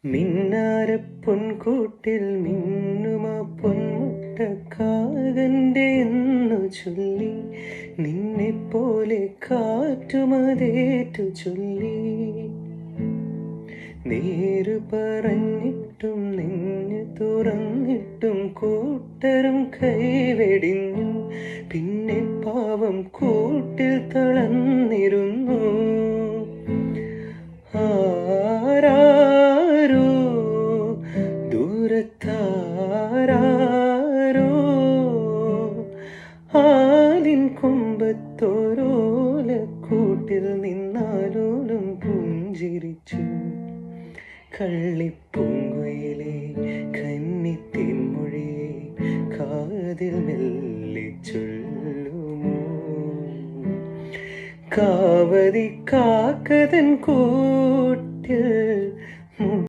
മിന്നാരപ്പൊൻകൂട്ടിൽ മിന്നുമാ പൊന്മുട്ടക്കാകന്റെ എന്നു ചൊല്ലി, നിന്നെപ്പോലെ കാറ്റുമതേറ്റു ചൊല്ലി. നേരു പറഞ്ഞിട്ടും നെഞ്ഞു തുറന്നിട്ടും കൂട്ടരും കൈവെടിഞ്ഞു. പിന്നെ പാവം കൂട്ടിൽ തളർന്നിരുന്നു. ആരാരോ ദൂരത്താരാരോ ആലിൻ കൊമ്പത്തോരോലക്കൂട്ടിൽ നിന്നാലോലും പുഞ്ചിരിച്ചു. കള്ളിപ്പൂങ്കുയിലെ കന്നിത്തിൻമൊഴിയെ കാതിൽ മെല്ലെ ചൊല്ലുമോ? കാവതി കാക്കതൻ കൂട്ടിൽ